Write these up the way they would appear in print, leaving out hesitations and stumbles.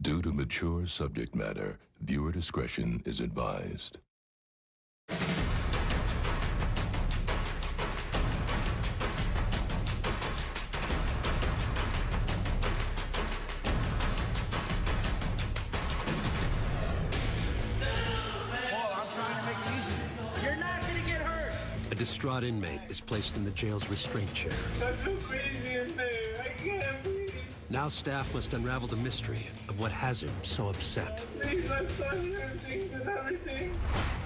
Due to mature subject matter, viewer discretion is advised. A distraught inmate is placed in the jail's restraint chair. I'm so crazy in there. I can't breathe. Now staff must unravel the mystery of what has him so upset. Please, my son, everything is everything.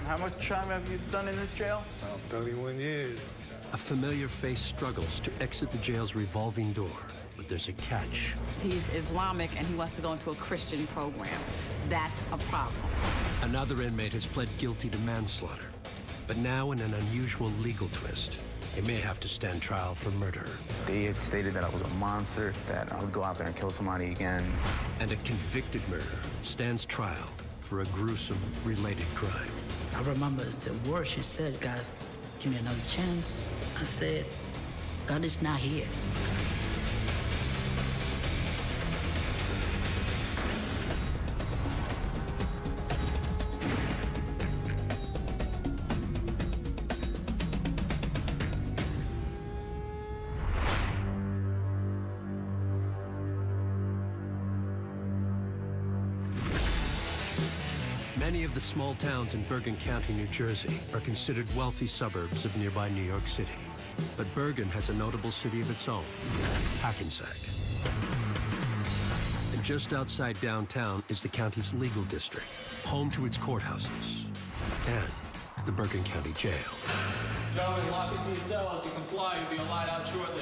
How much time have you done in this jail? About 31 years. A familiar face struggles to exit the jail's revolving door, but there's a catch. He's Islamic and he wants to go into a Christian program. That's a problem. Another inmate has pled guilty to manslaughter, but now in an unusual legal twist. He may have to stand trial for murder. They had stated that I was a monster, that I would go out there and kill somebody again. And a convicted murderer stands trial for a gruesome related crime. I remember the word she said, God, give me another chance. I said, God is not here. Many of the small towns in Bergen County, New Jersey, are considered wealthy suburbs of nearby New York City. But Bergen has a notable city of its own, Hackensack. And just outside downtown is the county's legal district, home to its courthouses, and the Bergen County Jail. Gentlemen, lock into your cells. You comply, you'll be allowed out shortly.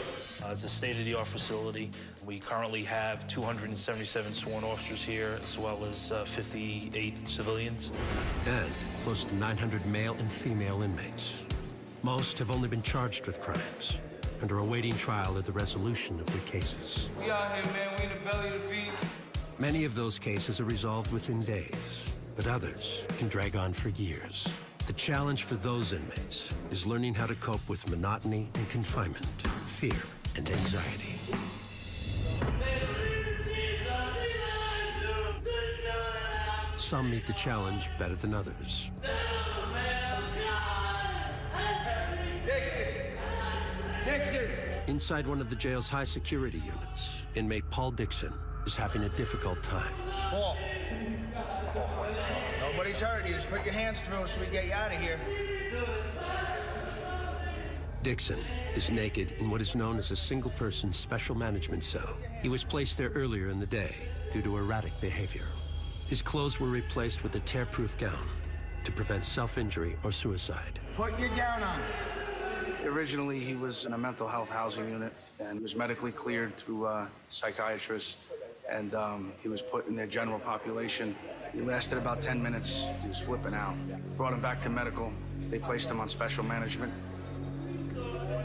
It's a state-of-the-art facility. We currently have 277 sworn officers here, as well as 58 civilians. And close to 900 male and female inmates. Most have only been charged with crimes and are awaiting trial or the resolution of their cases. We out here, man. We in the belly of the beast. Many of those cases are resolved within days, but others can drag on for years. The challenge for those inmates is learning how to cope with monotony and confinement, fear and anxiety. Some meet the challenge better than others. Inside one of the jail's high security units, inmate Paul Dixon is having a difficult time. Paul, nobody's hurting you. Just put your hands through so we get you out of here. Dixon is naked in what is known as a single-person special management cell. He was placed there earlier in the day due to erratic behavior. His clothes were replaced with a tear-proof gown to prevent self-injury or suicide. Put your gown on. Originally, he was in a mental health housing unit and was medically cleared through a psychiatrist, and he was put in their general population. He lasted about 10 minutes. He was flipping out. Brought him back to medical. They placed him on special management.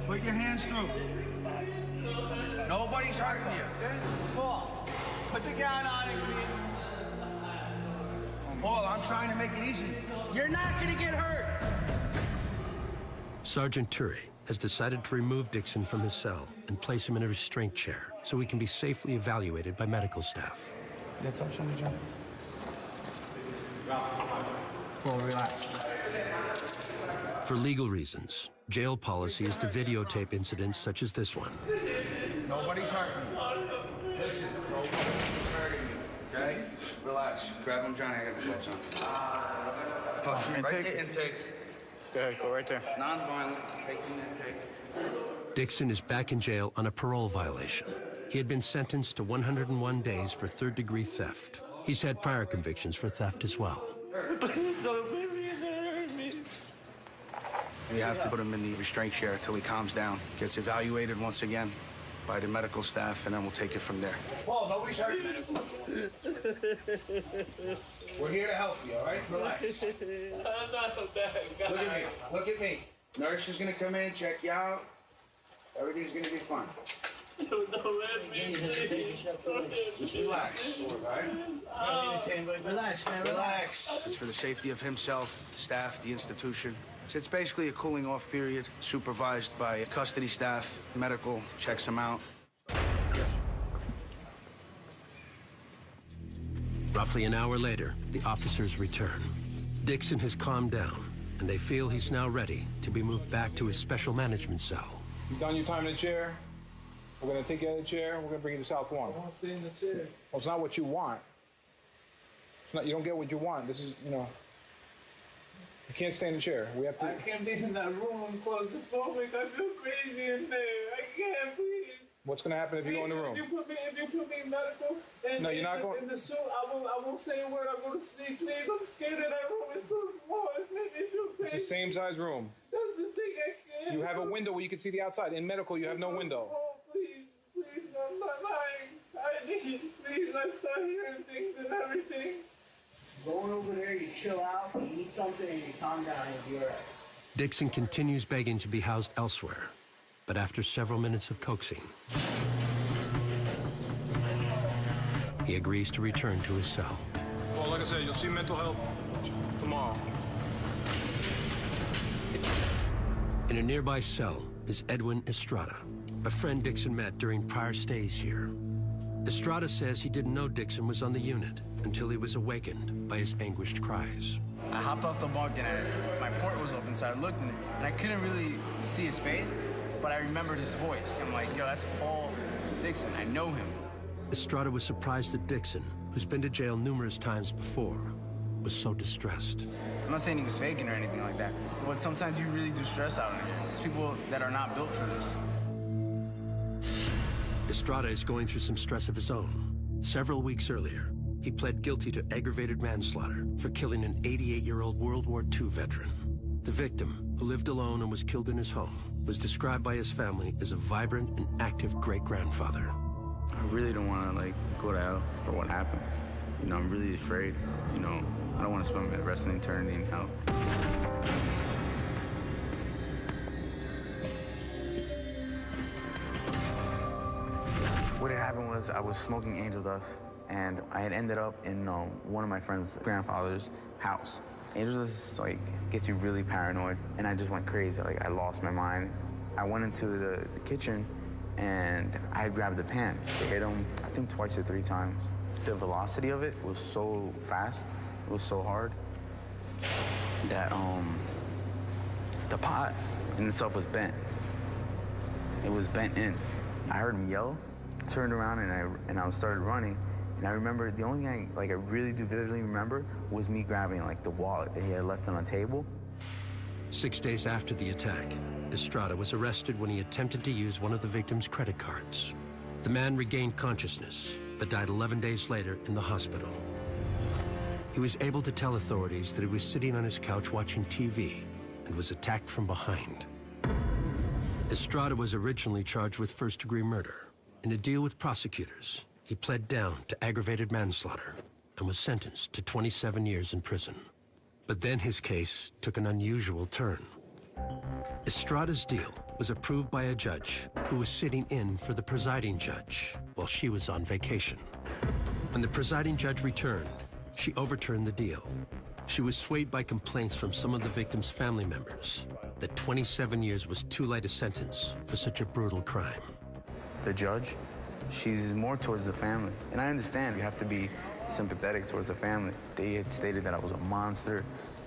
Put your hands through. Nobody's hurting you. Okay? Paul, put the gown on and come here. Paul, I'm trying to make it easy. You're not gonna get hurt. Sergeant Turi has decided to remove Dixon from his cell and place him in a restraint chair so he can be safely evaluated by medical staff. Yeah, come on, John. Paul, relax. For legal reasons, jail policy is to videotape incidents such as this one. Nobody's hurting you. Listen, nobody's hurting you, okay? Relax. Grab him, Johnny. I got the gloves on. Right to intake. Go ahead, go right there. Non-violent, taking intake. Dixon is back in jail on a parole violation. He had been sentenced to 101 days for third-degree theft. He's had prior convictions for theft as well. Please don't put me in there, hurt me. You have to put him in the restraint chair until he calms down, gets evaluated once again by the medical staff, and then we'll take it from there. Paul, nobody's hurting you. We're here to help you, all right? Relax. I'm not a bad guy. Look at me. Look at me. Nurse is gonna come in, check you out. Everything's gonna be fine. Don't let me, please. Just relax, all right? Relax, man. Relax. It's for the safety of himself, staff, the institution. It's basically a cooling off period, supervised by custody staff. Medical checks him out. Roughly an hour later, the officers return. Dixon has calmed down, and they feel he's now ready to be moved back to his special management cell. You done your time in the chair? We're gonna take you out of the chair, we're gonna bring you to South 1. I want to stay in the chair. Well, it's not what you want. It's not, you don't get what you want. This is, you know, you can't stay in the chair. We have to. I can't be in that room claustrophobic. I feel crazy in there. I can't, please. What's gonna happen if you go in the room? If you put me in medical, and no, you're not going. In the suit, I won't say a word. I'll go to sleep, please. I'm scared of that room. It's so small. It makes me feel crazy. It's the same size room. That's the thing. I can't. You have a window where you can see the outside. In medical, you have no window. Small. Please, no, I'm not lying. I need, please. I start hearing things and everything. Going over there, you chill out, you eat something, and you calm down, and you'll be all right. Dixon continues begging to be housed elsewhere, but after several minutes of coaxing, he agrees to return to his cell. Well, like I said, you'll see mental health tomorrow. In a nearby cell is Edwin Estrada, a friend Dixon met during prior stays here. Estrada says he didn't know Dixon was on the unit until he was awakened by his anguished cries. I hopped off the bunk and my port was open, so I looked in it, and I couldn't really see his face, but I remembered his voice. I'm like, yo, that's Paul Dixon. I know him. Estrada was surprised that Dixon, who's been to jail numerous times before, was so distressed. I'm not saying he was faking or anything like that, but sometimes you really do stress out in here. There's people that are not built for this. Estrada is going through some stress of his own. Several weeks earlier, he pled guilty to aggravated manslaughter for killing an 88-year-old World War II veteran. The victim, who lived alone and was killed in his home, was described by his family as a vibrant and active great-grandfather. I really don't want to, go to hell for what happened. You know, I'm really afraid. You know, I don't want to spend the rest of eternity in hell. What had happened was I was smoking angel dust, and I had ended up in one of my friend's grandfather's house. Angel dust, gets you really paranoid, and I just went crazy. I lost my mind. I went into the kitchen, and I had grabbed the pan. It hit him, I think, twice or 3 times. The velocity of it was so fast, it was so hard, that the pot in itself was bent. It was bent in. I heard him yell, turned around, and I started running. And I remember, the only thing I really do vividly remember was me grabbing the wallet that he had left on a table. 6 days after the attack, Estrada was arrested when he attempted to use one of the victim's credit cards. The man regained consciousness, but died 11 days later in the hospital. He was able to tell authorities that he was sitting on his couch watching TV and was attacked from behind. Estrada was originally charged with first-degree murder. In a deal with prosecutors, he pled down to aggravated manslaughter and was sentenced to 27 years in prison. But then his case took an unusual turn. Estrada's deal was approved by a judge who was sitting in for the presiding judge while she was on vacation. When the presiding judge returned, she overturned the deal. She was swayed by complaints from some of the victim's family members that 27 years was too light a sentence for such a brutal crime. The judge, she's more towards the family. And I understand you have to be sympathetic towards the family. They had stated that I was a monster,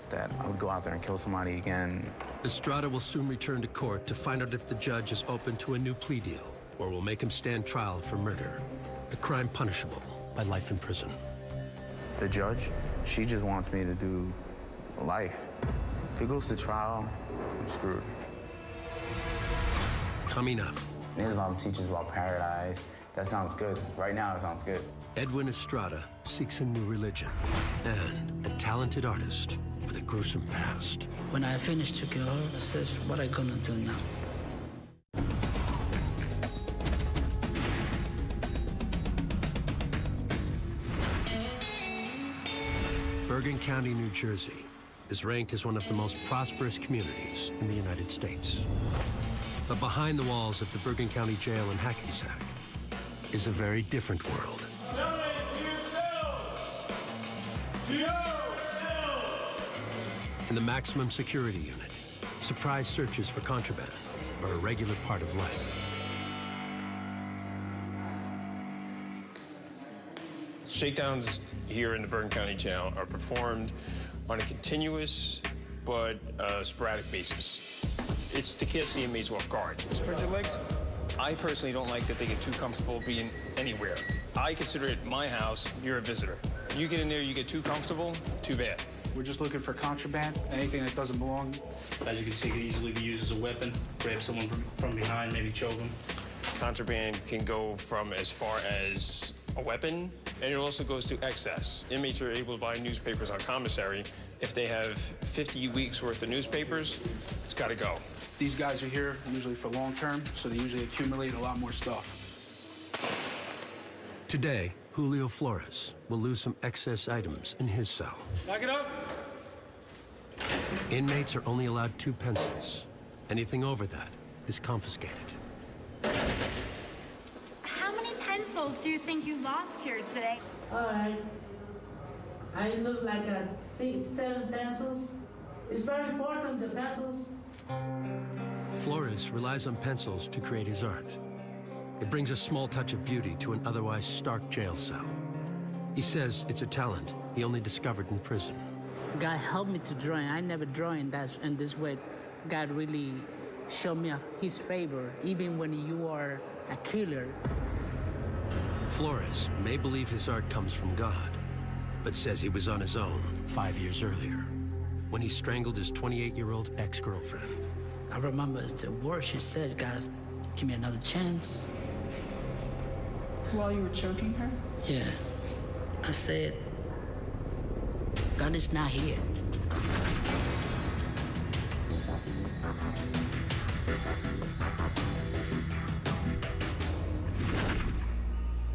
that I would go out there and kill somebody again. Estrada will soon return to court to find out if the judge is open to a new plea deal or will make him stand trial for murder, a crime punishable by life in prison. The judge, she just wants me to do life. If it goes to trial, I'm screwed. Coming up. Islam teaches about paradise. That sounds good. Right now, it sounds good. Edwin Estrada seeks a new religion and a talented artist with a gruesome past. When I finished to kill her, I says, what are you gonna do now? Bergen County, New Jersey is ranked as one of the most prosperous communities in the United States. But behind the walls of the Bergen County Jail in Hackensack is a very different world. In the maximum security unit, surprise searches for contraband are a regular part of life. Shakedowns here in the Bergen County Jail are performed on a continuous but sporadic basis. It's to catch the inmates off guard. Spread your legs. I personally don't like that they get too comfortable being anywhere. I consider it my house, you're a visitor. You get in there, you get too comfortable, too bad. We're just looking for contraband, anything that doesn't belong. As you can see, it can easily be used as a weapon. Grab someone from behind, maybe choke them. Contraband can go from as far as a weapon, and it also goes to excess. Inmates are able to buy newspapers on commissary. If they have 50 weeks worth of newspapers, it's got to go. These guys are here usually for long term, so they usually accumulate a lot more stuff. Today, Julio Flores will lose some excess items in his cell. Knock it up. Inmates are only allowed 2 pencils. Anything over that is confiscated. How many pencils do you think you lost here today? All right. I lose like 6, 7 pencils. It's very important, the pencils. Flores relies on pencils to create his art. It brings a small touch of beauty to an otherwise stark jail cell. He says it's a talent he only discovered in prison. God helped me to draw. I never draw in this way. God really showed me his favor, even when you are a killer. Flores may believe his art comes from God, but says he was on his own 5 years earlier, when he strangled his 28-year-old ex-girlfriend. I remember the word she said, God, give me another chance. While you were choking her? Yeah. I said, God is not here.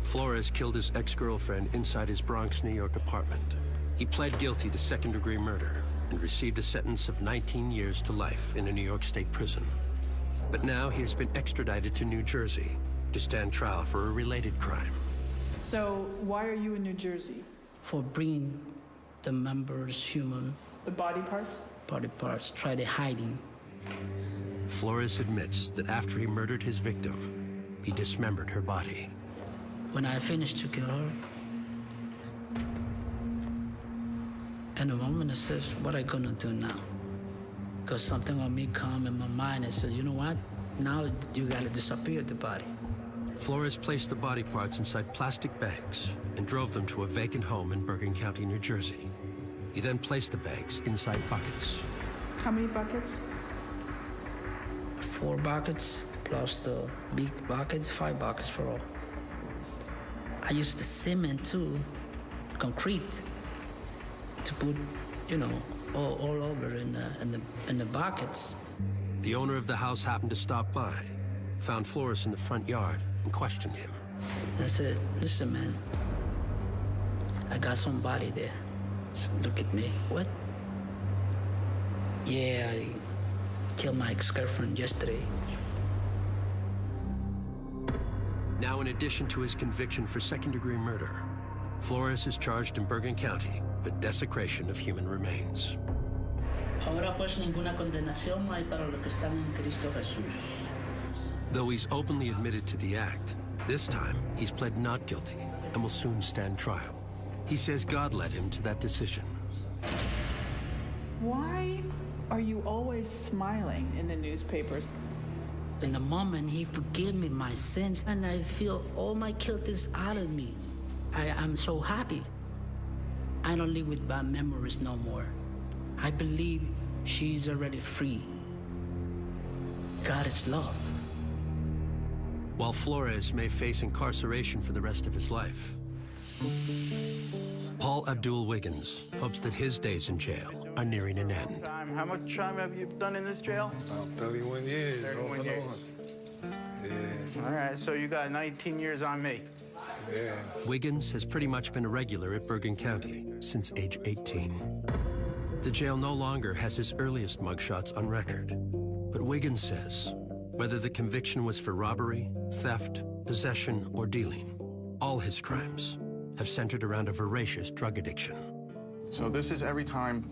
Flores killed his ex-girlfriend inside his Bronx, New York apartment. He pled guilty to second-degree murder and received a sentence of 19 years to life in a New York State prison. But now he has been extradited to New Jersey to stand trial for a related crime. So why are you in New Jersey? For bringing the members, human. The body parts? Body parts, try to hiding. Flores admits that after he murdered his victim, he dismembered her body. When I finished to kill her, and the moment I says, what I gonna do now? Because something on me come in my mind and said, you know what? Now you gotta disappear the body. Flores placed the body parts inside plastic bags and drove them to a vacant home in Bergen County, New Jersey. He then placed the bags inside buckets. How many buckets? 4 buckets, plus the big buckets, 5 buckets for all. I used the cement too, concrete, to put, you know, all over in the buckets. The owner of the house happened to stop by, found Flores in the front yard, and questioned him. I said, listen, man, I got somebody there. So look at me. What? Yeah, I killed my ex-girlfriend yesterday. Now, in addition to his conviction for second-degree murder, Flores is charged in Bergen County with desecration of human remains. Ahora pues ninguna condenación hay para los que están en Cristo Jesús. Though he's openly admitted to the act, this time he's pled not guilty and will soon stand trial. He says God led him to that decision. Why are you always smiling in the newspapers? In the moment, he forgave me my sins, and I feel all my guilt is out of me. I'm so happy. I don't live with bad memories no more. I believe she's already free. God is love. While Flores may face incarceration for the rest of his life, Paul Abdul Wiggins hopes that his days in jail are nearing an end. How much time have you done in this jail? About 31 years. 31 years. Yeah. All right, so you got 19 years on me. Yeah. Wiggins has pretty much been a regular at Bergen County since age 18. The jail no longer has his earliest mugshots on record, but Wiggins says whether the conviction was for robbery, theft, possession, or dealing, all his crimes have centered around a voracious drug addiction. So this is every time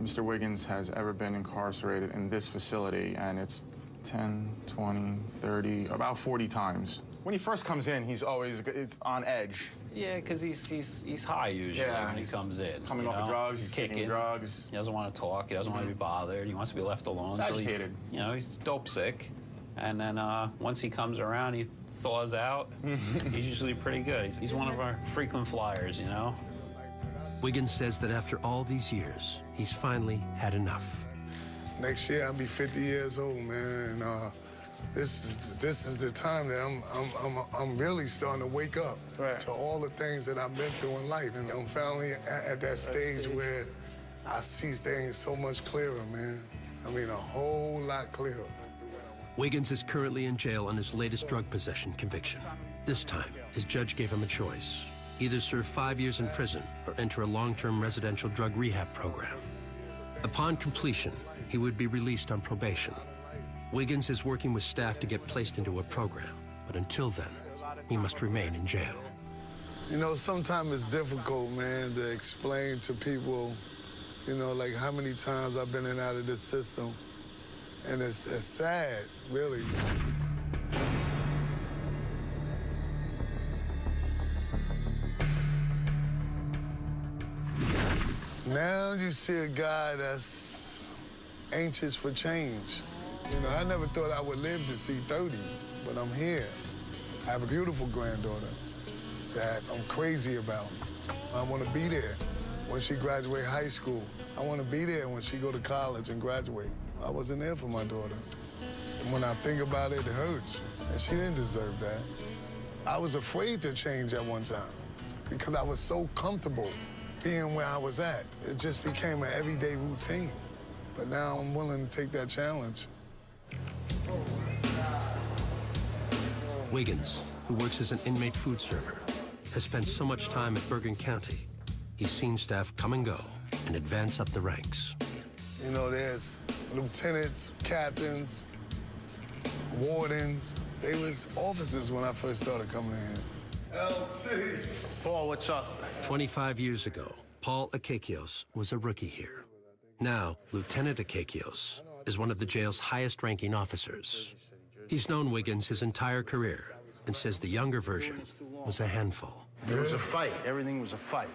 Mr. Wiggins has ever been incarcerated in this facility, and it's 10, 20, 30, about 40 times. When he first comes in, he's always it's on edge. Yeah, because he's high usually when he comes in. Coming off of drugs, he's kicking drugs. He doesn't want to talk. He doesn't want to be bothered. He wants to be left alone. He's agitated. He's dope sick. And then once he comes around, he thaws out. He's usually pretty good. He's one of our frequent flyers, you know? Wiggins says that after all these years, he's finally had enough. Next year, I'll be 50 years old, man. And, this is the time that I'm really starting to wake up to all the things that I've been through in life. And I'm finally at that stage where I see things so much clearer, man. I mean, a whole lot clearer. Wiggins is currently in jail on his latest drug possession conviction. This time, his judge gave him a choice. Either serve 5 years in prison or enter a long-term residential drug rehab program. Upon completion, he would be released on probation. Wiggins is working with staff to get placed into a program, but until then, he must remain in jail. You know, sometimes it's difficult, man, to explain to people, you know, like how many times I've been in and out of this system. And it's sad, really. Now you see a guy that's anxious for change. You know, I never thought I would live to see 30, but I'm here. I have a beautiful granddaughter that I'm crazy about. I want to be there when she graduates high school. I want to be there when she go to college and graduate. I wasn't there for my daughter. And when I think about it, it hurts. And she didn't deserve that. I was afraid to change at one time because I was so comfortable being where I was at. It just became an everyday routine. But now I'm willing to take that challenge. Wiggins, who works as an inmate food server, has spent so much time at Bergen County, he's seen staff come and go and advance up the ranks. You know, there's lieutenants, captains, wardens. They was officers when I first started coming in. LT. Paul, what's up? 25 years ago, Paul Akakios was a rookie here. Now, Lieutenant Akakios is one of the jail's highest-ranking officers. He's known Wiggins his entire career and says the younger version was a handful. It was a fight. Everything was a fight.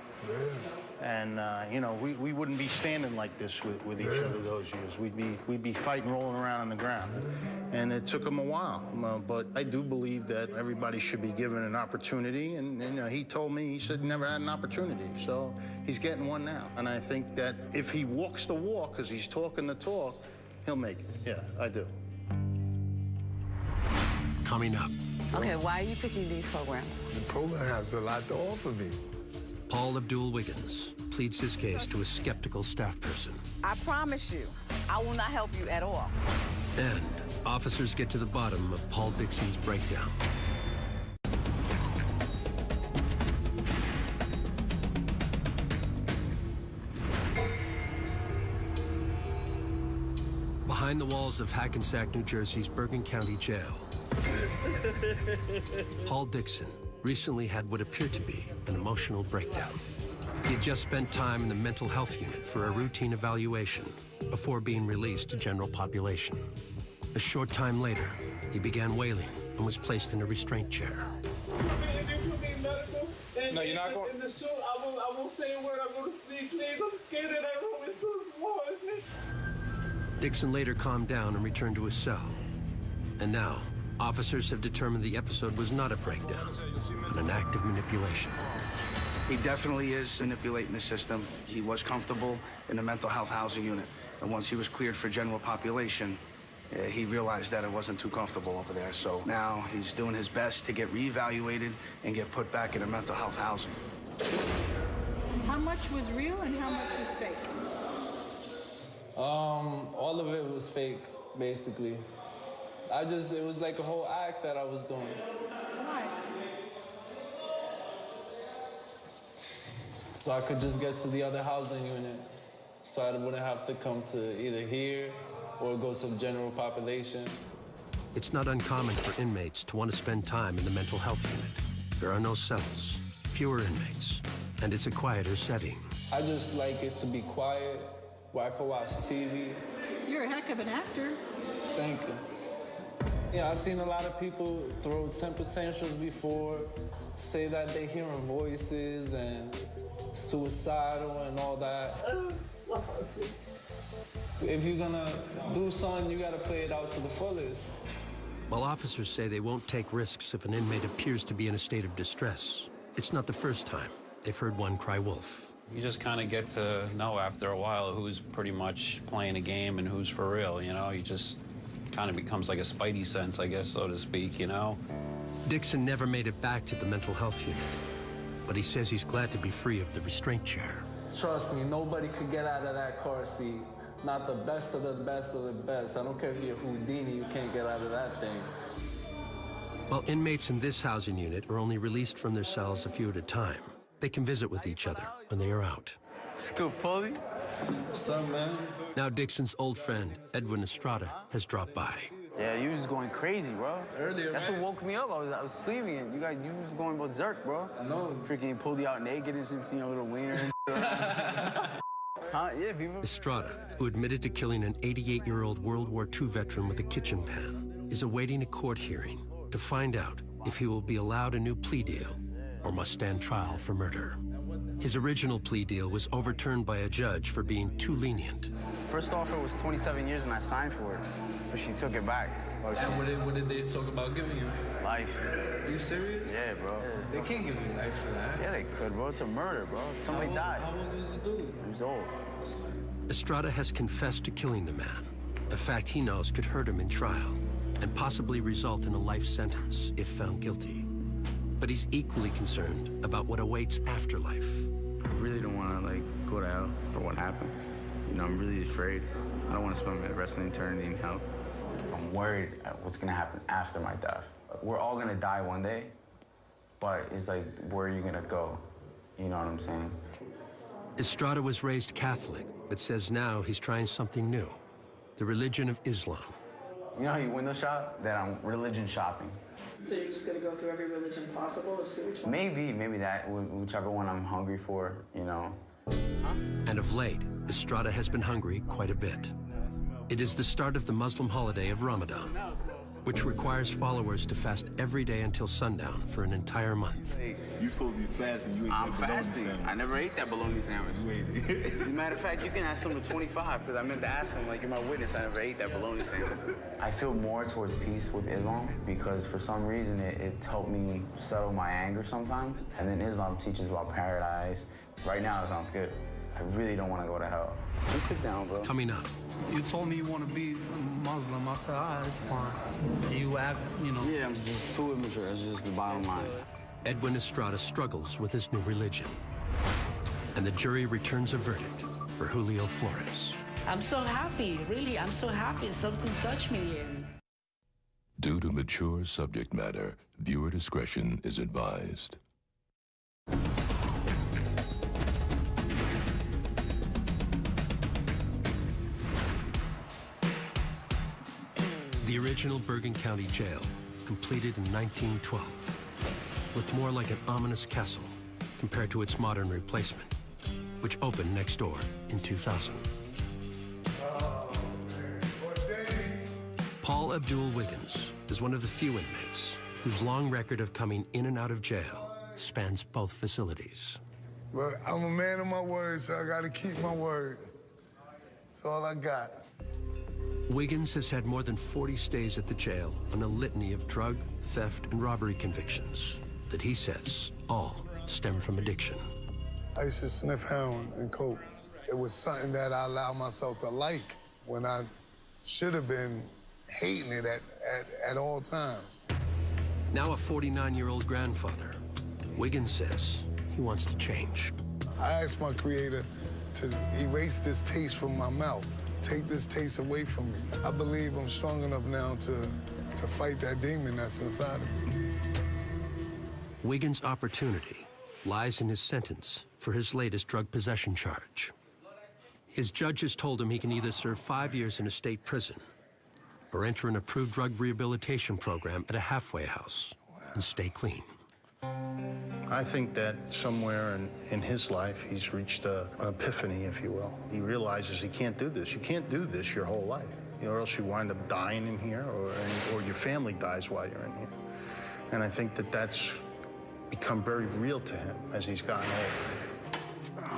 And, you know, we wouldn't be standing like this with each other those years. We'd be fighting, rolling around on the ground. And it took him a while. But I do believe that everybody should be given an opportunity. And he told me, he said he never had an opportunity. So he's getting one now. And I think that if he walks the walk, because he's talking the talk, he'll make it. Yeah, I do. Coming up. Okay, why are you picking these programs? The program has a lot to offer me. Paul Abdul Wiggins pleads his case to a skeptical staff person. I promise you, I will not help you at all. And officers get to the bottom of Paul Dixon's breakdown. Behind the walls of Hackensack, New Jersey's Bergen County Jail, Paul Dixon recently had what appeared to be an emotional breakdown. He had just spent time in the mental health unit for a routine evaluation before being released to general population. A short time later, he began wailing and was placed in a restraint chair. No, you're not going. In the show, I won't say a word. I go to sleep, please. I'm scared of that room. It's so small. Dixon later calmed down and returned to his cell. And now, officers have determined the episode was not a breakdown, but an act of manipulation. He definitely is manipulating the system. He was comfortable in the mental health housing unit. And once he was cleared for general population, he realized that it wasn't too comfortable over there. So now he's doing his best to get reevaluated and get put back in the mental health housing. How much was real and how much was fake? All of it was fake, basically. It was like a whole act that I was doing. Why? So I could just get to the other housing unit, so I wouldn't have to come to either here or go to the general population. It's not uncommon for inmates to want to spend time in the mental health unit. There are no cells, fewer inmates, and it's a quieter setting. I just like it to be quiet, where I can watch TV. You're a heck of an actor. Thank you. Yeah, I've seen a lot of people throw temper tantrums before, say that they're hearing voices and suicidal and all that. If you're gonna do something, you gotta play it out to the fullest. While officers say they won't take risks if an inmate appears to be in a state of distress, it's not the first time they've heard one cry wolf. You just kind of get to know after a while who's pretty much playing a game and who's for real, you know? You just kind of becomes like a spidey sense, I guess, so to speak, you know? Dixon never made it back to the mental health unit, but he says he's glad to be free of the restraint chair. Trust me, nobody could get out of that car seat. Not the best of the best of the best. I don't care if you're Houdini, you can't get out of that thing. While inmates in this housing unit are only released from their cells a few at a time, they can visit with each other when they are out. Scoop, Paulie. What's up, man? Now Dixon's old friend, Edwin Estrada, has dropped by. Yeah, you was going crazy, bro. Earlier, That's what woke me up. I was sleeping and you was going berserk, bro. No. Freaking pulled you out naked and shit, seen a little wiener and Huh? Yeah, people. Estrada, who admitted to killing an 88-year-old World War II veteran with a kitchen pan, is awaiting a court hearing to find out if he will be allowed a new plea deal or must stand trial for murder. His original plea deal was overturned by a judge for being too lenient. First offer was 27 years and I signed for it, but she took it back. And what did they talk about giving you? Life. Are you serious? Yeah, bro. They can't give you life for that. Yeah, they could, bro. It's a murder, bro. Somebody died. How old was the dude? He was old. Estrada has confessed to killing the man, a fact he knows could hurt him in trial and possibly result in a life sentence if found guilty. But he's equally concerned about what awaits afterlife. I really don't want to, go to hell for what happened. You know, I'm really afraid. I don't want to spend my rest of eternity in hell. I'm worried at what's going to happen after my death. We're all going to die one day, but it's like, where are you going to go? You know what I'm saying? Estrada was raised Catholic, but says now he's trying something new, the religion of Islam. You know how you window shop? That I'm religion shopping. So you're just gonna go through every religion possible to see which one? Maybe that, whichever one I'm hungry for, you know. And of late, Estrada has been hungry quite a bit. It is the start of the Muslim holiday of Ramadan, which requires followers to fast every day until sundown for an entire month. You supposed to be fasting, you ate that bologna fasting. sandwich. I never ate that bologna sandwich. As a matter of fact, you can ask him to 25, because I meant to ask him, you're my witness, I never ate that bologna sandwich. I feel more towards peace with Islam, because for some reason it's helped me settle my anger sometimes. And then Islam teaches about paradise. Right now, it sounds good. I really don't want to go to hell. Just sit down, bro. Coming up. You told me you want to be Muslim. I said, it's fine. You act, Yeah, I'm just too immature. That's just the bottom line. Edwin Estrada struggles with his new religion. And the jury returns a verdict for Julio Flores. I'm so happy, really, I'm so happy. Something touched me. Due to mature subject matter, viewer discretion is advised. The original Bergen County Jail, completed in 1912, looked more like an ominous castle compared to its modern replacement, which opened next door in 2000. Paul Abdul Wiggins is one of the few inmates whose long record of coming in and out of jail spans both facilities. But I'm a man of my word, so I gotta keep my word. That's all I got. Wiggins has had more than 40 stays at the jail on a litany of drug, theft, and robbery convictions that he says all stem from addiction. I used to sniff heroin and coke. It was something that I allowed myself to like when I should have been hating it at all times. Now a 49-year-old grandfather, Wiggins says he wants to change. I asked my creator to erase this taste from my mouth. Take this taste away from me. I believe I'm strong enough now to fight that demon that's inside of me. Wiggins' opportunity lies in his sentence for his latest drug possession charge. His judge has told him he can either serve 5 years in a state prison or enter an approved drug rehabilitation program at a halfway house and stay clean. I think that somewhere in his life, he's reached an epiphany, if you will. He realizes he can't do this. You can't do this your whole life. or else you wind up dying in here, or your family dies while you're in here. And I think that that's become very real to him as he's gotten older.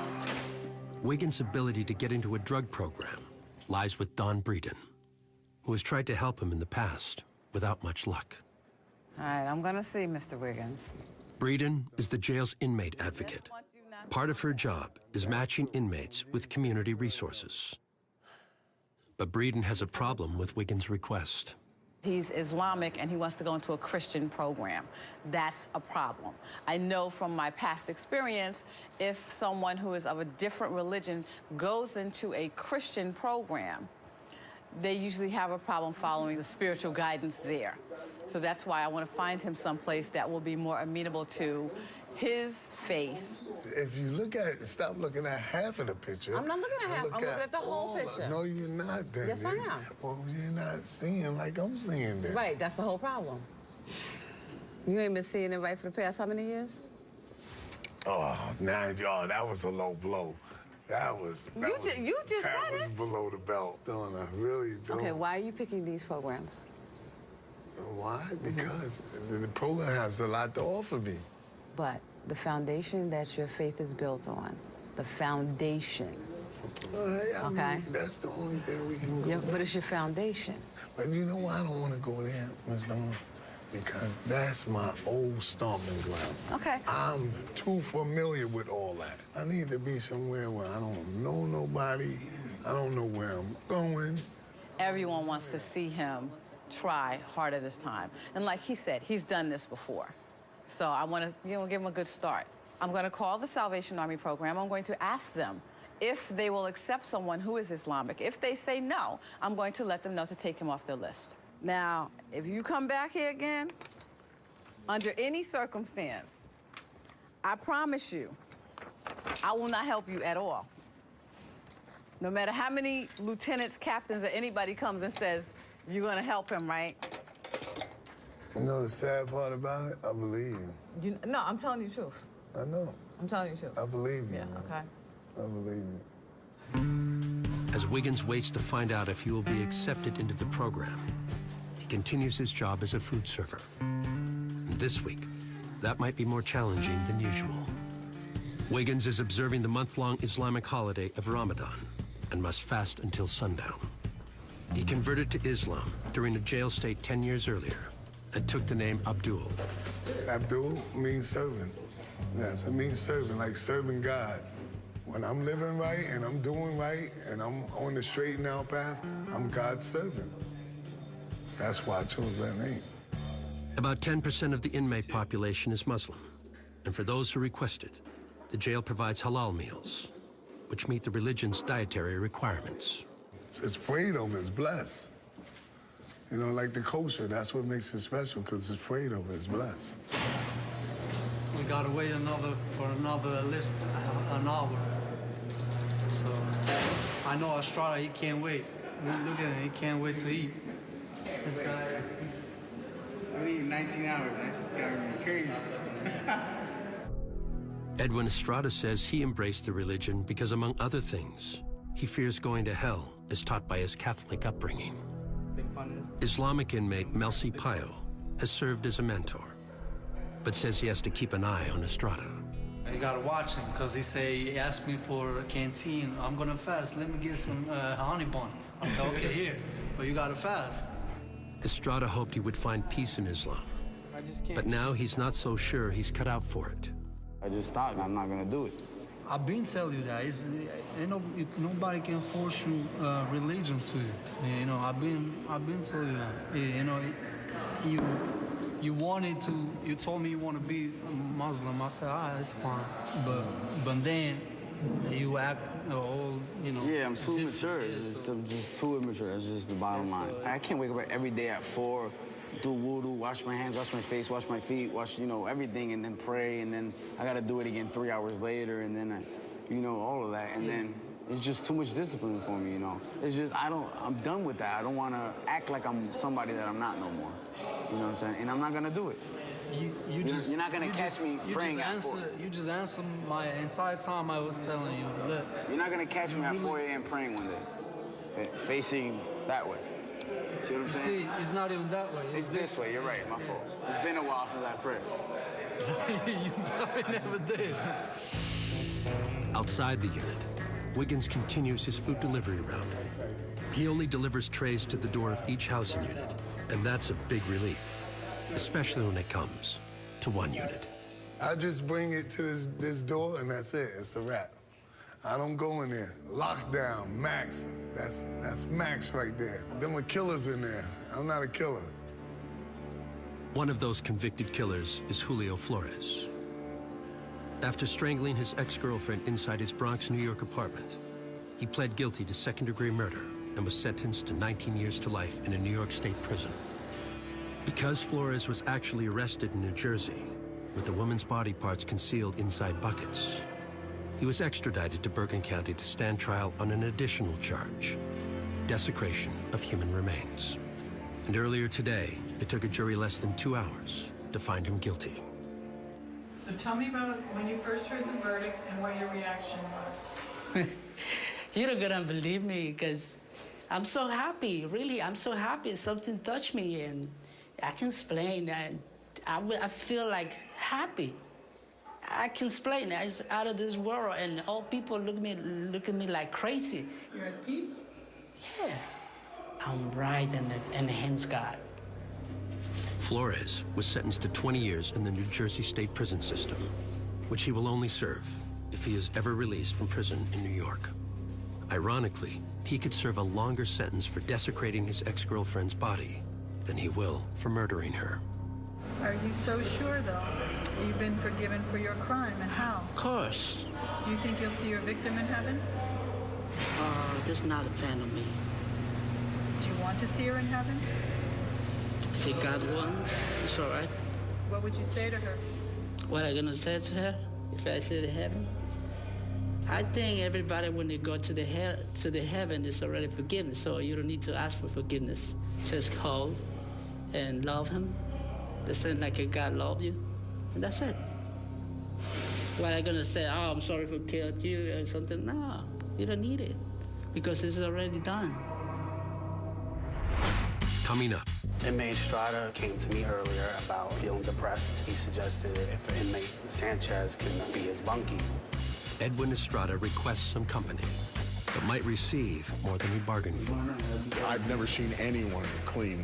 Wiggins' ability to get into a drug program lies with Don Breeden, who has tried to help him in the past without much luck. All right, I'm gonna see Mr. Wiggins. Breeden is the jail's inmate advocate. Part of her job is matching inmates with community resources. But Breeden has a problem with Wiggins' request. He's Islamic and he wants to go into a Christian program. That's a problem. I know from my past experience, if someone who is of a different religion goes into a Christian program, they usually have a problem following the spiritual guidance there. So that's why I want to find him someplace that will be more amenable to his faith. If you look at it, stop looking at half of the picture. I'm not looking at half, I'm looking at the whole picture. No, you're not, then. Yes, I am. Well, you're not seeing like I'm seeing that. Right, that's the whole problem. You ain't been seeing it right for the past how many years? Oh, now, y'all, that was a low blow. That was You just said that was it. below the belt. Really don't. Okay, why are you picking these programs? Why? Because the program has a lot to offer me. But the foundation that your faith is built on, the foundation. I mean, that's the only thing we can go. Yeah, but it's your foundation. But you know why I don't want to go there, Ms. Dawn? Because that's my old stomping grounds. Okay. I'm too familiar with all that. I need to be somewhere where I don't know nobody. I don't know where I'm going. Everyone wants to see him try harder this time. And like he said, he's done this before. So I want to, give him a good start. I'm going to call the Salvation Army program. I'm going to ask them if they will accept someone who is Islamic. If they say no, I'm going to let them know to take him off their list. Now, if you come back here again, under any circumstance, I promise you, I will not help you at all. No matter how many lieutenants, captains, or anybody comes and says, you're going to help him, right? You know the sad part about it? I believe you. No, I'm telling you the truth. I know. I'm telling you the truth. I believe you. Yeah, man. okay. I believe you. As Wiggins waits to find out if he will be accepted into the program, he continues his job as a food server. And this week, that might be more challenging than usual. Wiggins is observing the month-long Islamic holiday of Ramadan and must fast until sundown. He converted to Islam during a jail stay 10 years earlier and took the name Abdul. Abdul means servant. Yes, it means servant, like serving God. When I'm living right and I'm doing right and I'm on the straight and narrow path, I'm God's servant. That's why I chose that name. About 10% of the inmate population is Muslim. And for those who request it, the jail provides halal meals, which meet the religion's dietary requirements. It's prayed over, it's blessed. You know, like the kosher, that's what makes it special, because it's prayed over, it's blessed. We gotta wait for another list, an hour. So I know Estrada, he can't wait. Look at him, he can't wait to eat. This guy. I'm eating 19 hours, that's just got me crazy. Edwin Estrada says he embraced the religion because, among other things, he fears going to hell as taught by his Catholic upbringing. Islamic inmate Melcy Payo has served as a mentor, but says he has to keep an eye on Estrada. You gotta watch him, because he asked me for a canteen. I'm gonna fast, let me get some honey bun. I said, okay, here, but you gotta fast. Estrada hoped he would find peace in Islam, but now he's not so sure he's cut out for it. I just stopped, I'm not gonna do it. I've been telling you that. Nobody can force you religion to you. You know, I've been telling you that. You know, you wanted to. You told me you want to be a Muslim. I said, it's fine. But then you act all, you know. Yeah, I'm too mature. I'm just too immature. That's just the bottom line. I can't wake up every day at 4. Do wudu, wash my hands, wash my face, wash my feet, wash, everything, and then pray, and then I gotta do it again 3 hours later, and then, all of that, and then it's just too much discipline for me, It's just, I'm done with that. I don't wanna act like I'm somebody that I'm not no more. You know what I'm saying? And I'm not gonna do it. You're not gonna catch me praying at 4. You just answered my entire time I was telling you. Look. You're not gonna catch me at 4 a.m. praying one day, facing That way. See what I'm saying? See, it's not even that way. It's this way. You're right. My fault. It's been a while since I prayed. You probably never did. Outside the unit, Wiggins continues his food delivery route. He only delivers trays to the door of each housing unit, and that's a big relief, especially when it comes to one unit. I just bring it to this door, and that's it. It's a wrap. I don't go in there. Lockdown, max. That's max right there. Them are killers in there. I'm not a killer. One of those convicted killers is Julio Flores. After strangling his ex-girlfriend inside his Bronx, New York apartment, he pled guilty to second-degree murder and was sentenced to 19 years to life in a New York State prison. Because Flores was actually arrested in New Jersey, with the woman's body parts concealed inside buckets, he was extradited to Bergen County to stand trial on an additional charge, desecration of human remains. And earlier today, it took a jury less than 2 hours to find him guilty. So tell me about when you first heard the verdict and what your reaction was. You're not gonna believe me because I'm so happy, really. I'm so happy. Something touched me and I can explain. I feel like happy. I can explain. It's out of this world and all people look at me like crazy. You're at peace? Yeah. I'm right in the hands of God. Flores was sentenced to 20 years in the New Jersey state prison system, which he will only serve if he is ever released from prison in New York. Ironically, he could serve a longer sentence for desecrating his ex-girlfriend's body than he will for murdering her. Are you so sure, though, that you've been forgiven for your crime, and how? Of course. Do you think you'll see your victim in heaven? This not depend on me. Do you want to see her in heaven? If you got one, it's all right. What would you say to her? What I gonna say to her if I say to heaven? I think everybody, when they go to the heaven, is already forgiven. So you don't need to ask for forgiveness. Just call and love him. The same like a God love you, and that's it. What I gonna say? Oh, I'm sorry for killing you or something? No, you don't need it because it's already done. Coming up. Inmate Estrada came to me earlier about feeling depressed. He suggested if inmate Sanchez can be his bunkie. Edwin Estrada requests some company, but might receive more than he bargained for. I've never seen anyone clean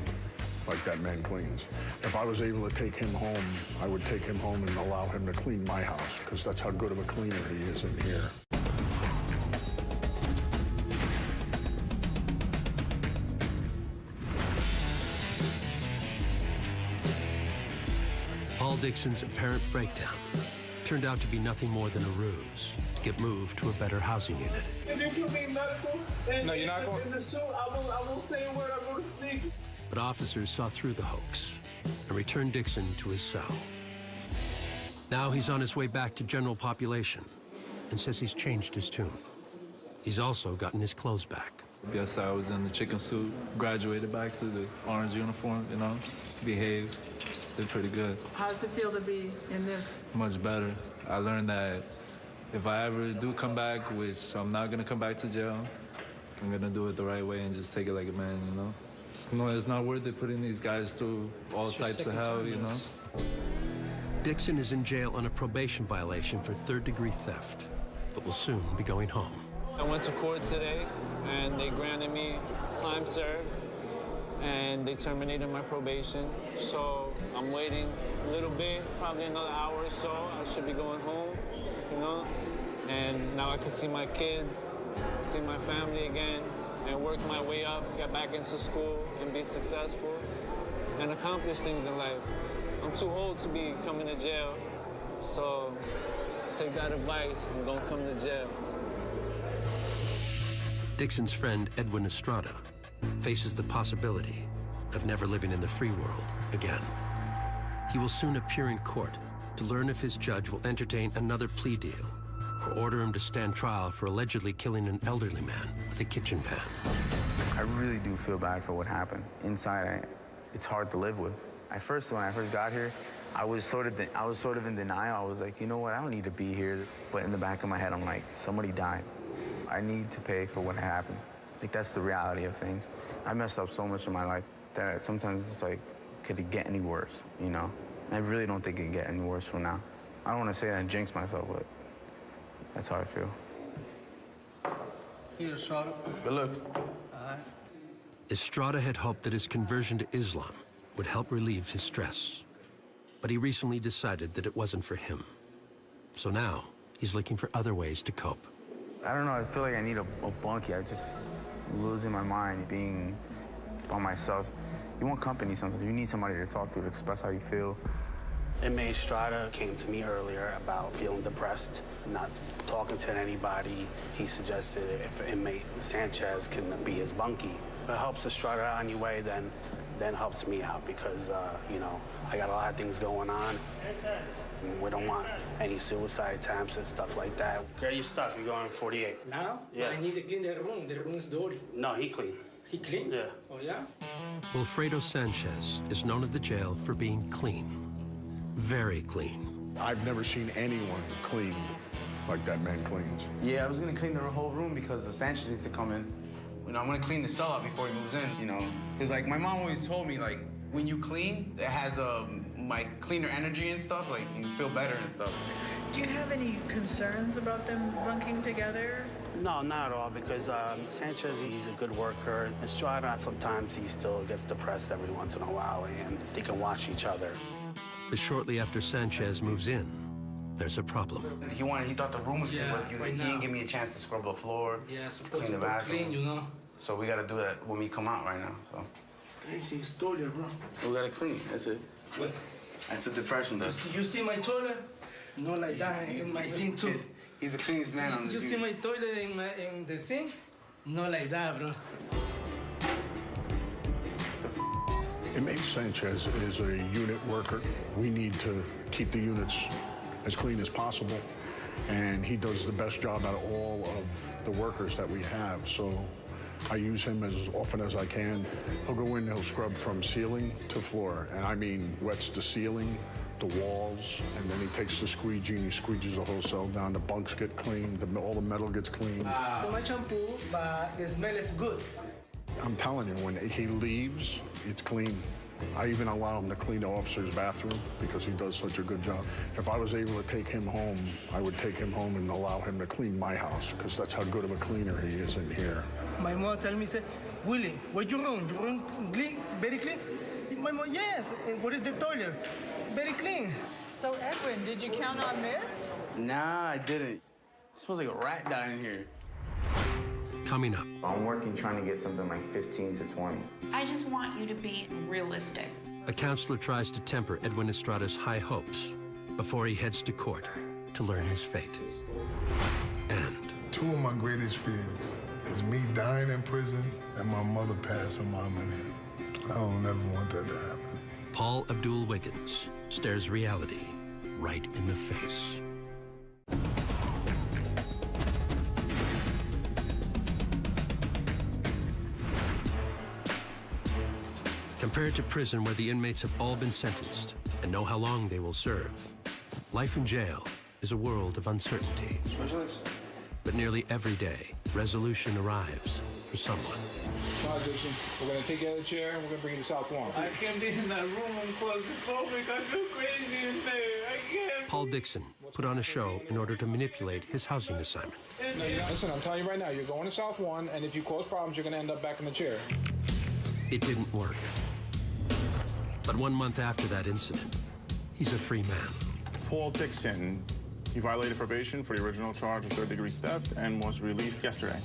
like that man cleans. If I was able to take him home, I would take him home and allow him to clean my house, because that's how good of a cleaner he is in here. Paul Dixon's apparent breakdown turned out to be nothing more than a ruse to get moved to a better housing unit. If you put me in medical, no, you're not going in the suit, I won't say a word, I'm going to sneak. But officers saw through the hoax and returned Dixon to his cell. Now he's on his way back to general population and says he's changed his tune. He's also gotten his clothes back. Yes, I was in the chicken suit, graduated back to the orange uniform, you know, behaved, did pretty good. How does it feel to be in this? Much better. I learned that if I ever do come back, which I'm not gonna come back to jail, I'm gonna do it the right way and just take it like a man, you know? It's not worth it putting these guys through all types of hell, you know? Dixon is in jail on a probation violation for third-degree theft, but will soon be going home. I went to court today, and they granted me time served, and they terminated my probation. So I'm waiting a little bit, probably another hour or so. I should be going home, you know? And now I can see my kids, see my family again, and work my way up, get back into school, and be successful, and accomplish things in life. I'm too old to be coming to jail, so take that advice and don't come to jail. Dixon's friend, Edwin Estrada, faces the possibility of never living in the free world again. He will soon appear in court to learn if his judge will entertain another plea deal or order him to stand trial for allegedly killing an elderly man with a kitchen pan. I really do feel bad for what happened. Inside, it's hard to live with. When I first got here, I was sort of in denial. I was like, you know what, I don't need to be here. But in the back of my head, I'm like, somebody died. I need to pay for what happened. Like, that's the reality of things. I messed up so much in my life that sometimes it's like, could it get any worse, you know? I really don't think it can get any worse from now. I don't want to say that and jinx myself, but that's how I feel. Here, Estrada. Good looks. Estrada had hoped that his conversion to Islam would help relieve his stress. But he recently decided that it wasn't for him. So now, he's looking for other ways to cope. I don't know, I feel like I need a bunkie. I'm just losing my mind, being by myself. You want company sometimes. You need somebody to talk to express how you feel. Inmate Estrada came to me earlier about feeling depressed, not talking to anybody. He suggested if inmate Sanchez can be his bunkie. If it helps Estrada out anyway, then helps me out because, you know, I got a lot of things going on. We don't want any suicide attempts and stuff like that. Get your stuff. You're going 48. Now? Yeah. I need to clean the room. The room is dirty. No, he clean. He clean? Yeah. Oh, yeah? Wilfredo Sanchez is known at the jail for being clean. Very clean. I've never seen anyone clean like that man cleans. Yeah, I was gonna clean the whole room because the Sanchez needs to come in. You know, I'm gonna clean the cell out before he moves in, you know? Because, like, my mom always told me, like, when you clean, it has, like, cleaner energy and stuff. Like, you feel better and stuff. Do you have any concerns about them bunking together? No, not at all, because Sanchez, he's a good worker. Estrada, sometimes he still gets depressed every once in a while, and they can watch each other. But shortly after Sanchez moves in, there's a problem. He thought the room was clean, but he didn't give me a chance to scrub the floor, clean the bathroom. Clean, you know? So we gotta do that when we come out right now, so. It's crazy. It's toilet, bro. We gotta clean, that's it. What? That's the depression, though. You see my toilet? Not like that, in my sink, too. He's the cleanest man on the You team. see my toilet in the sink? Not like that, bro. Inmate Sanchez is a unit worker. We need to keep the units as clean as possible, and he does the best job out of all of the workers that we have. So I use him as often as I can. He'll go in, he'll scrub from ceiling to floor, and I mean wets the ceiling, the walls, and then he takes the squeegee and he squeegees the whole cell down. The bunks get cleaned, all the metal gets cleaned. So much shampoo, but the smell is good. I'm telling you, when he leaves, it's clean. I even allow him to clean the officer's bathroom because he does such a good job. If I was able to take him home, I would take him home and allow him to clean my house because that's how good of a cleaner he is in here. My mom tell me, say, Willie, where's your room? Your room clean, very clean? My mom, yes. And what is the toilet? Very clean. So, Edwin, did you count on this? Nah, I didn't. It smells like a rat died in here. Coming up. I'm working trying to get something like 15 to 20. I just want you to be realistic. A counselor tries to temper Edwin Estrada's high hopes before he heads to court to learn his fate. And two of my greatest fears is me dying in prison and my mother passing my money. I don't ever want that to happen. Paul Abdul Wiggins stares reality right in the face. Compared to prison where the inmates have all been sentenced and know how long they will serve, life in jail is a world of uncertainty. But nearly every day, resolution arrives for someone. Jason, we're going to take you out of the chair and we're going to bring you to South Lawn. I can't be in that room. I'm claustrophobic. I feel crazy in there. I can't. Paul Dixon put on a show in order to manipulate his housing assignment. No, listen, I'm telling you right now, you're going to South Lawn, and if you cause problems, you're going to end up back in the chair. It didn't work. But 1 month after that incident, he's a free man. Paul Dixon, he violated probation for the original charge of third-degree theft and was released yesterday.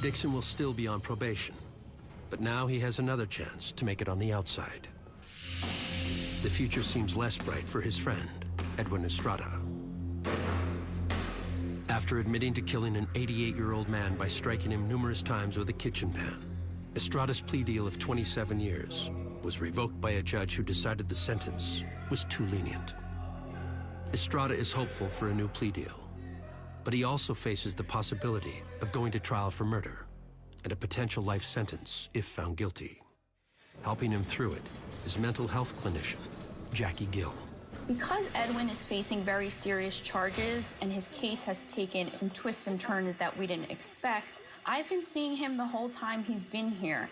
Dixon will still be on probation, but now he has another chance to make it on the outside. The future seems less bright for his friend, Edwin Estrada. After admitting to killing an 88-year-old man by striking him numerous times with a kitchen pan, Estrada's plea deal of 27 years was revoked by a judge who decided the sentence was too lenient. Estrada is hopeful for a new plea deal, but he also faces the possibility of going to trial for murder and a potential life sentence if found guilty. Helping him through it is mental health clinician Jackie Gill. Because Edwin is facing very serious charges and his case has taken some twists and turns that we didn't expect, I've been seeing him the whole time he's been here.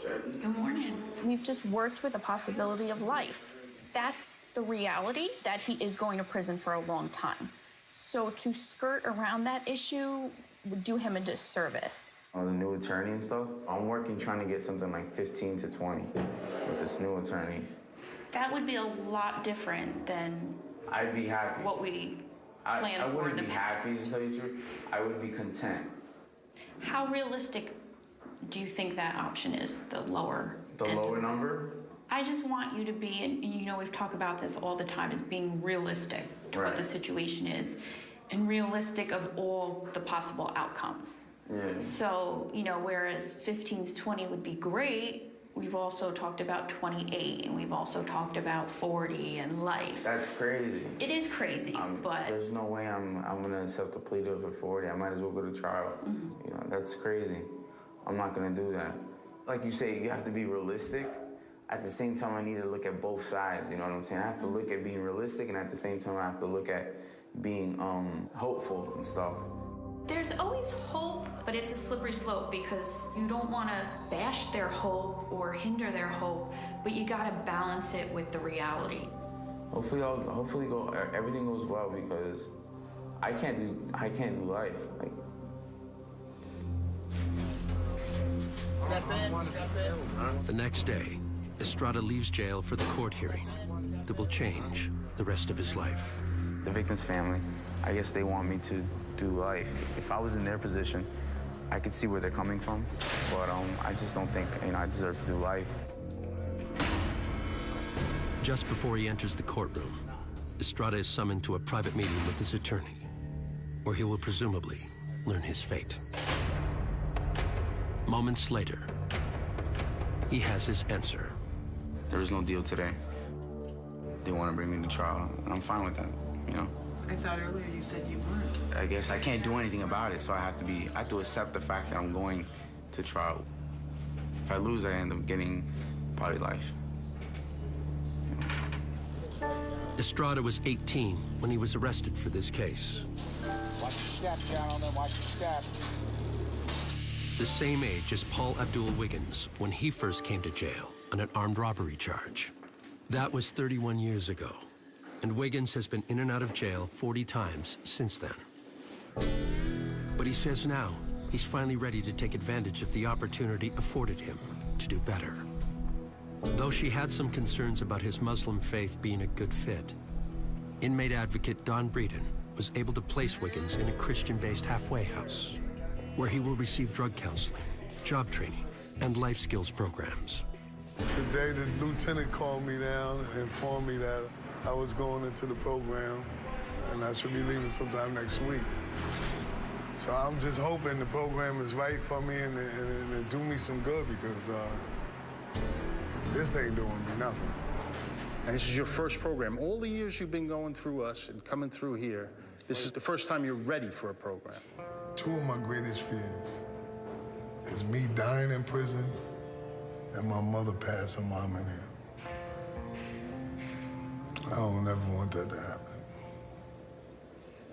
Good morning. We've just worked with the possibility of life. That's the reality, that he is going to prison for a long time. So to skirt around that issue would do him a disservice. On the new attorney and stuff, I'm working trying to get something like 15 to 20 with this new attorney. That would be a lot different than I'd be happy. What we planned for in the past. I wouldn't be happy, to tell you the truth. I would be content. How realistic do you think that option is, the lower? The lower number? I just want you to be, and you know we've talked about this all the time, is being realistic to what the situation is, and realistic of all the possible outcomes. Yeah. So, you know, whereas 15 to 20 would be great, we've also talked about 28, and we've also talked about 40 and life. That's crazy. It is crazy, but... There's no way I'm gonna accept a plea deal for 40. I might as well go to trial. You know, that's crazy. I'm not gonna do that. Like you say, you have to be realistic. At the same time, I need to look at both sides, you know what I'm saying? I have to look at being realistic, and at the same time, I have to look at being hopeful and stuff. There's always hope, but it's a slippery slope because you don't want to bash their hope or hinder their hope, but you got to balance it with the reality. Hopefully everything goes well, because I can't do life. Like, The next day, Estrada leaves jail for the court hearing that will change the rest of his life. the victim's family, I guess they want me to do life. If I was in their position, I could see where they're coming from, but I just don't think, I deserve to do life. Just before he enters the courtroom, Estrada is summoned to a private meeting with his attorney, where he will presumably learn his fate. Moments later, he has his answer. There is no deal today. They want to bring me to trial, and I'm fine with that, I thought earlier you said you weren't. I guess I can't do anything about it, so I have to accept the fact that I'm going to trial. If I lose, I end up getting probably life. Estrada was 18 when he was arrested for this case. Watch your step, gentlemen, watch your step. The same age as Paul Abdul Wiggins when he first came to jail on an armed robbery charge. That was 31 years ago, and Wiggins has been in and out of jail 40 times since then. But he says now he's finally ready to take advantage of the opportunity afforded him to do better. Though she had some concerns about his Muslim faith being a good fit, inmate advocate Don Breeden was able to place Wiggins in a Christian-based halfway house, where he will receive drug counseling, job training, and life skills programs. Today, the lieutenant called me down and informed me that I was going into the program, and I should be leaving sometime next week. So I'm just hoping the program is right for me and do me some good, because this ain't doing me nothing. And this is your first program. All the years you've been going through us and coming through here, this is the first time you're ready for a program. Two of my greatest fears is me dying in prison and my mother passing mom in here. I don't ever want that to happen.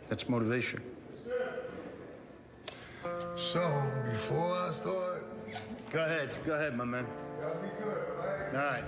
That's motivation. So, before I start... Go ahead, my man. Y'all be good, all right? All right.